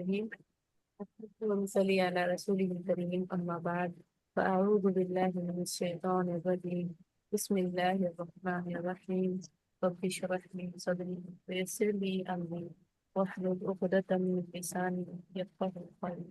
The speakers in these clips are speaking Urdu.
الرحيم. اللهم صل على رسوله الكريم أما بعد. فأعوذ بالله من الشيطان الرجيم. بسم الله الرحمن الرحيم. رب اشرح لي صدري ويسر لي أمري واحلل عقدة من لساني يفقهوا قولي.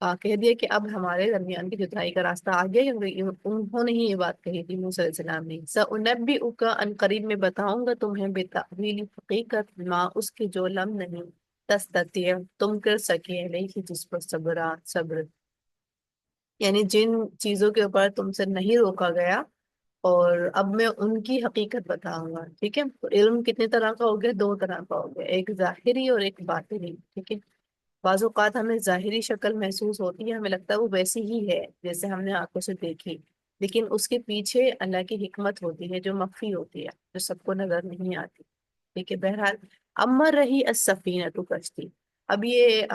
کہہ دیا کہ اب ہمارے درمیان کی جدائی کا راستہ آ گیا، کیونکہ انہوں نے ہی یہ بات کہی تھی موسیٰ علیہ السلام نے۔ سأنبئک، ان قریب میں بتاؤں گا تمہیں، بتأویل، حقیقت، ما اس کی جو لم نہیں تستطیع تم کر سکے، علیہ جس پر صبر، یعنی جن چیزوں کے اوپر تم سے نہیں روکا گیا، اور اب میں ان کی حقیقت بتاؤں گا، ٹھیک ہے۔ تو علم کتنے طرح کا ہو گیا؟ دو طرح کا ہو گیا، ایک ظاہری اور ایک باطنی، ٹھیک ہے۔ بعض اوقات ہمیں ظاہری شکل محسوس ہوتی ہے، ہمیں لگتا ہے وہ ویسی ہی ہے جیسے ہم نے آنکھوں سے دیکھی، لیکن اس کے پیچھے اللہ کی حکمت ہوتی ہے جو مخفی ہوتی ہے، جو سب کو نظر نہیں آتی، ٹھیک ہے۔ بہرحال امر رہی السفینہ کشتی، اب یہ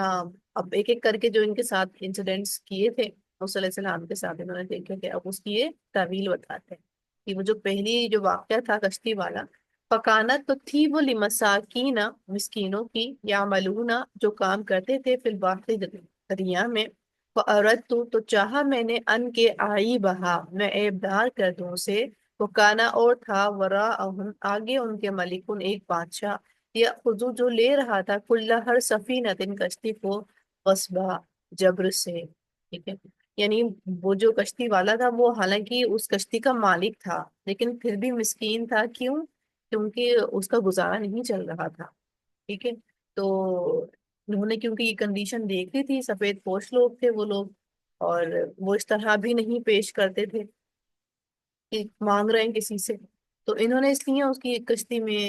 اب ایک ایک کر کے جو ان کے ساتھ انسیڈنٹس کیے تھے موسیٰ علیہ السلام کے ساتھ، انہوں نے دیکھا کہ اب اس کی یہ تعویل بتاتے ہیں کہ وہ جو پہلی جو واقعہ تھا کشتی والا، پکانت تو تھی وہ لمساکین مسکینوں کی، یا ملونا جو کام کرتے تھے، فی البحر دریا میں، فأردت تو چاہا میں نے، ان کے آئی بہا میں عیبدار کر دوں اسے، وہ کانا اور تھا، وراءہم آگے ان کے، ملکن ایک بادشاہ، یا خضو جو لے رہا تھا، کل ہر سفینت ان کشتی کو، غصبہ جبر سے، ٹھیک ہے۔ یعنی وہ جو کشتی والا تھا وہ حالانکہ اس کشتی کا مالک تھا، لیکن پھر بھی مسکین تھا، کیوں؟ کیونکہ اس کا گزارا نہیں چل رہا تھا، ٹھیک ہے۔ تو انہوں نے کیونکہ یہ کنڈیشن دیکھ لی تھی، سفید پوش لوگ تھے وہ لوگ، اور وہ اس طرح بھی نہیں پیش کرتے تھے کہ مانگ رہے ہیں کسی سے، تو انہوں نے اس لیے اس کی کشتی میں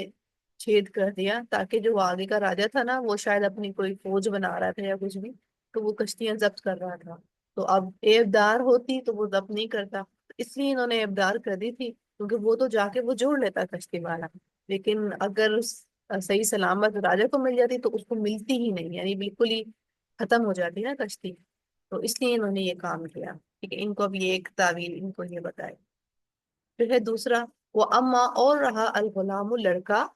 چھید کر دیا، تاکہ جو آگے کا راجا تھا نا، وہ شاید اپنی کوئی فوج بنا رہا تھا یا کچھ بھی، تو وہ کشتیاں ضبط کر رہا تھا، تو اب ایبدار ہوتی تو وہ ضبط نہیں کرتا، اس لیے انہوں نے ایبدار کر دی تھی، کیونکہ وہ تو جا کے وہ جوڑ لیتا کشتی والا، لیکن اگر صحیح سلامت راجا کو مل جاتی تو اس کو ملتی ہی نہیں، یعنی بالکل ہی ختم ہو جاتی نا کشتی، تو اس لیے انہوں نے یہ کام کیا، ٹھیک ہے۔ ان کو اب یہ ایک تعویل ان کو یہ بتائے۔ پھر ہے دوسرا، وہ اما اور رہا الغلام لڑکا،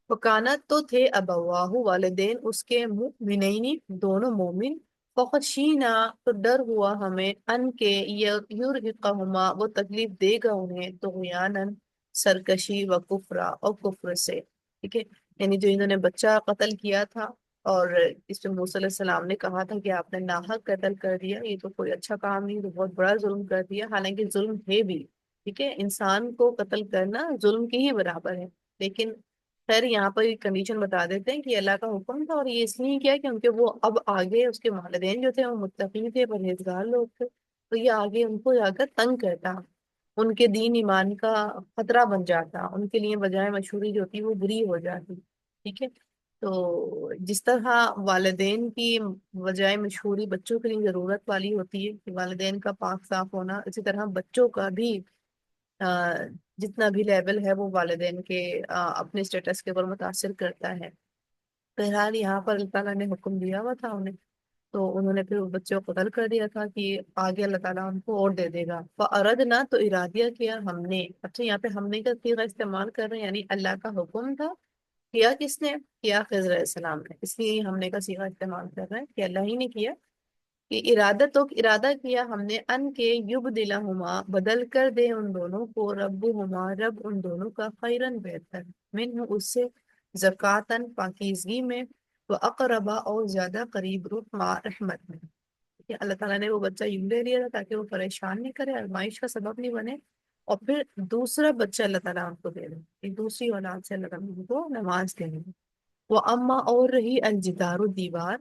وکانت تو تھے ابواہ والدین اس کے مومنین دونوں مومن، فخشینا تو ڈر ہوا ہمیں، ان کے یرہقہما وہ تکلیف دے گا انہیں، طغیانن سرکشی، و کفرا اور کفر سے، ٹھیک ہے۔ یعنی جو انہوں نے بچہ قتل کیا تھا، اور اس میں موسیٰ علیہ السلام نے کہا تھا کہ آپ نے ناحق قتل کر دیا، یہ تو کوئی اچھا کام نہیں، تو بہت بڑا ظلم کر دیا، حالانکہ ظلم ہے بھی، ٹھیک ہے، انسان کو قتل کرنا ظلم کی ہی برابر ہے، لیکن خیر یہاں پر ایک کنڈیشن بتا دیتے ہیں کہ اللہ کا حکم تھا، اور یہ اس لیے کیا کیونکہ وہ اب آگے اس کے والدین جو تھے وہ متقی تھے، پرہیزگار لوگ تھے، تو یہ آگے ان کو جا کر تنگ کرتا، ان کے دین ایمان کا خطرہ بن جاتا، ان کے لیے بجائے مشہوری جو ہوتی وہ بری ہو جاتی، ٹھیک ہے۔ تو جس طرح والدین کی بجائے مشہوری بچوں کے لیے ضرورت والی ہوتی ہے کہ والدین کا پاک صاف ہونا، اسی طرح بچوں کا بھی آ، جتنا بھی لیول ہے وہ والدین کے اپنے اسٹیٹس کے اوپر متاثر کرتا ہے۔ بہرحال یہاں پر اللہ تعالیٰ نے حکم دیا ہوا تھا انہیں، تو انہوں نے پھر وہ بچوں کو قتل کر دیا تھا کہ آگے اللہ تعالیٰ ان کو اور دے دے گا۔ فَأَرَدْنَا تو ارادیہ کیا ہم نے، اچھا یہاں پہ ہم نے کا صیغہ استعمال کر رہے ہیں، یعنی اللہ کا حکم تھا، کیا کس نے؟ کیا خضر علیہ السلام نے، اس لیے ہم نے کا صیغہ استعمال کر رہے ہیں کہ اللہ ہی نے کیا، کہ ارادہ کیا ہم نے، ان کے یبدلہما بدل کر دے ان دونوں کو، ربہما رب ان دونوں کا، خیرن بہتر، منہ اس سے، زکاتن پاکیزگی میں، وہ اقربا اور زیادہ قریب، رحمہ رحمت میں، کہ اللہ تعالیٰ نے وہ بچہ یوں دے دیا تھا تاکہ وہ پریشان نہیں کرے، آزمائش کا سبب نہیں بنے، اور پھر دوسرا بچہ اللہ تعالیٰ ان کو دے دے، ایک دوسری اولاد سے اللہ تعالیٰ ان کو نواز دے دے۔ وہ اما اور رہی الجدار دیوار،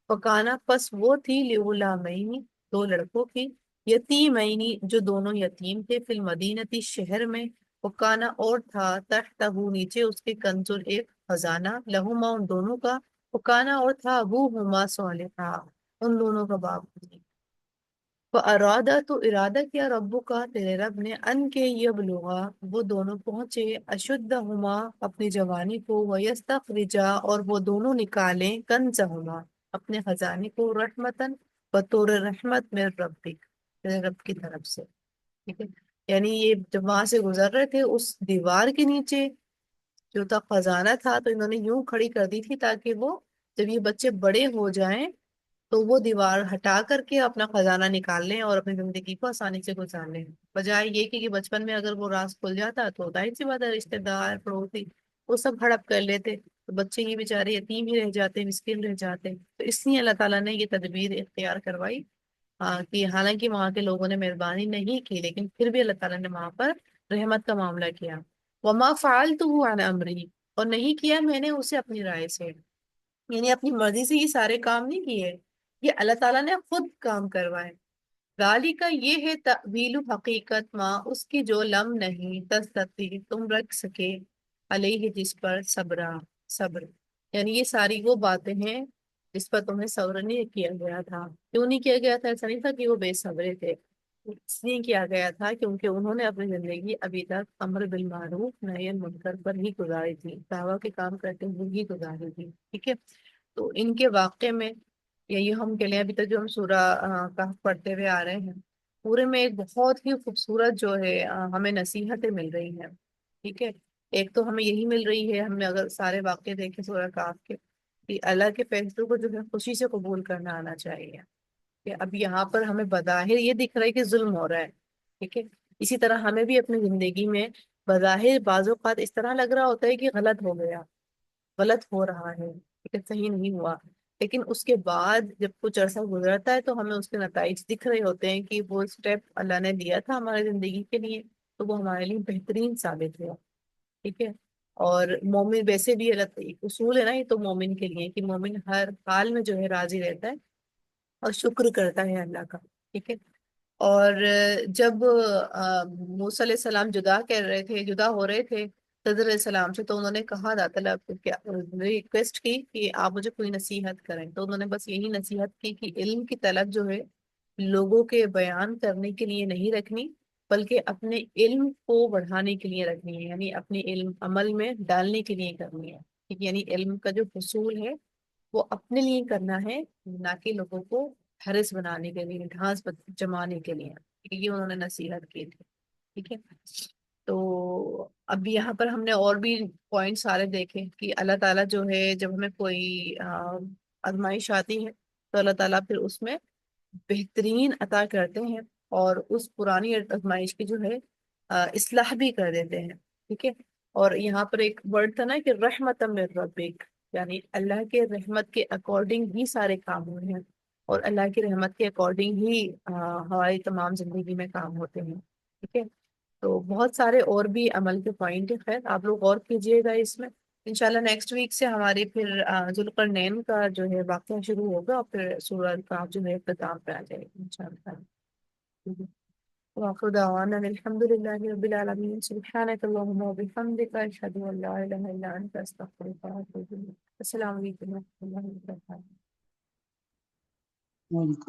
پکانا پس وہ تھی لغلامین دو لڑکوں کی، یتیمینی جو دونوں یتیم تھے، فی المدینتی شہر میں، پکانا اور تھا تحتہ نیچے اس کے، کنزل ایک خزانہ، لہما ان دونوں کا، پکانا اور تھا ابوہما صالحا ان دونوں کا باپ بھی۔ ارادہ تو ارادہ کیا ربو کا تیرے رب نے، ان کے یبلغا وہ دونوں پہنچے، اشدہما اپنی جوانی کو، ویستخرجا اور وہ دونوں نکالیں، کنزہما اپنے خزانے کو، رحمتن بطور رحمت میں ربک تیرے رب کی طرف سے، ٹھیک ہے۔ یعنی یہ جب وہاں سے گزر رہے تھے اس دیوار کے نیچے جو تھا خزانہ تھا، تو انہوں نے یوں کھڑی کر دی تھی تاکہ وہ جب یہ بچے بڑے ہو جائیں تو وہ دیوار ہٹا کر کے اپنا خزانہ نکال لیں اور اپنی زندگی کو آسانی سے گزار لیں، بجائے یہ کہ بچپن میں اگر وہ راز کھل جاتا تو ظاہر سی بات ہے رشتے دار پڑوسی وہ سب ہڑپ کر لیتے، تو بچے ہی بیچارے یتیم ہی رہ جاتے، مسکین رہ جاتے، تو اس لیے اللہ تعالیٰ نے یہ تدبیر اختیار کروائی کہ حالانکہ وہاں کے لوگوں نے مہربانی نہیں کی لیکن پھر بھی اللہ تعالیٰ نے وہاں پر رحمت کا معاملہ کیا. وما فعلته عن امری، اور نہیں کیا میں نے اسے اپنی رائے سے، یعنی اپنی مرضی سے یہ سارے کام نہیں کیے، یہ اللہ تعالیٰ نے خود کام کروائے. غالی کا یہ ہے تعویل حقیقت ماں اس کی جو لم نہیں تستطیع تم رکھ سکے، علیہ جس پر صبرا صبر، یعنی یہ ساری وہ باتیں ہیں جس پر تمہیں صبر نہیں کیا گیا تھا. کیوں نہیں کیا گیا تھا؟ ایسا نہیں تھا کہ وہ بے صبرے تھے، اس لیے کیا گیا تھا کیونکہ انہوں نے اپنی زندگی ابھی تک امر بالمعروف نہی عن منکر پر ہی گزاری تھی، دعویٰ کے کام کرتے ہوئے ہی گزاری تھی. ٹھیک ہے. تو ان کے واقعے میں، یہی ہم کے لیے ابھی تک جو ہم سورہ کہف پڑھتے ہوئے آ رہے ہیں، پورے میں ایک بہت ہی خوبصورت جو ہے ہمیں نصیحتیں مل رہی ہیں. ٹھیک ہے. ایک تو ہمیں یہی مل رہی ہے، ہم نے اگر سارے واقعے دیکھیں سورہ کہف کے، کہ اللہ کے فیصلوں کو جو ہے خوشی سے قبول کرنا آنا چاہیے. کہ اب یہاں پر ہمیں بظاہر یہ دکھ رہا ہے کہ ظلم ہو رہا ہے. ٹھیک ہے. اسی طرح ہمیں بھی اپنی زندگی میں بظاہر بعض اوقات اس طرح لگ رہا ہوتا ہے کہ غلط ہو گیا، غلط ہو رہا ہے، ٹھیک ہے، صحیح نہیں ہوا. لیکن اس کے بعد جب کچھ عرصہ گزرتا ہے تو ہمیں اس کے نتائج دکھ رہے ہوتے ہیں کہ وہ اسٹیپ اللہ نے دیا تھا ہماری زندگی کے لیے تو وہ ہمارے لیے بہترین ثابت ہوا. ٹھیک ہے. اور مومن ویسے بھی اللہ ایک اصول ہے نا یہ تو مومن کے لیے، کہ مومن ہر حال میں جو ہے راضی رہتا ہے اور شکر کرتا ہے اللہ کا. ٹھیک ہے. اور جب موسیٰ علیہ السلام جدا کر رہے تھے، جدا ہو رہے تھے خضر علیہ السلام سے، تو انہوں نے کہا اللہ تعالیٰ کو کیا ریکویسٹ کی کہ آپ مجھے کوئی نصیحت کریں. تو انہوں نے بس یہی نصیحت کی کہ علم کی طلب جو ہے لوگوں کے بیان کرنے کے لیے نہیں رکھنی، بلکہ اپنے علم کو بڑھانے کے لیے رکھنی ہے، یعنی اپنے علم عمل میں ڈالنے کے لیے کرنی ہے. ٹھیک ہے؟ یعنی علم کا جو حصول ہے وہ اپنے لیے کرنا ہے، نہ کہ لوگوں کو حرص بنانے کے لیے، ڈھانس جمانے کے لیے. یہ انہوں نے نصیحت کی تھی. ٹھیک ہے. تو اب یہاں پر ہم نے اور بھی پوائنٹ سارے دیکھے کہ اللہ تعالیٰ جو ہے جب ہمیں کوئی آزمائش آتی ہے تو اللہ تعالیٰ پھر اس میں بہترین عطا کرتے ہیں، اور اس پرانی آزمائش کی جو ہے اصلاح بھی کر دیتے ہیں. ٹھیک ہے. اور یہاں پر ایک ورڈ تھا نا کہ رحمت من ربک، یعنی اللہ کے رحمت کے اکارڈنگ ہی سارے کام ہو رہے ہیں، اور اللہ کی رحمت کے اکارڈنگ ہی ہماری تمام زندگی میں کام ہوتے ہیں. ٹھیک ہے. تو بہت سارے اور بھی عمل کے پوائنٹ ہیں، خیر آپ لوگ غور کیجئے گا اس میں. انشاءاللہ نیکسٹ ویک سے ہماری پھر ذوالقرنین کا جو ہے واقعہ شروع ہوگا، اور پھر سورہ کا جو ہے اختتام پہ آ جائے گا انشاءاللہ. ٹھیک ہے. وآخر دعوانا أن الحمد لله رب العالمين سبحانك اللهم وبحمدك أشهد أن لا إله إلا أنت أستغفرك وأتوب إليك. السلام عليكم ورحمة الله وبركاته. وعلیکم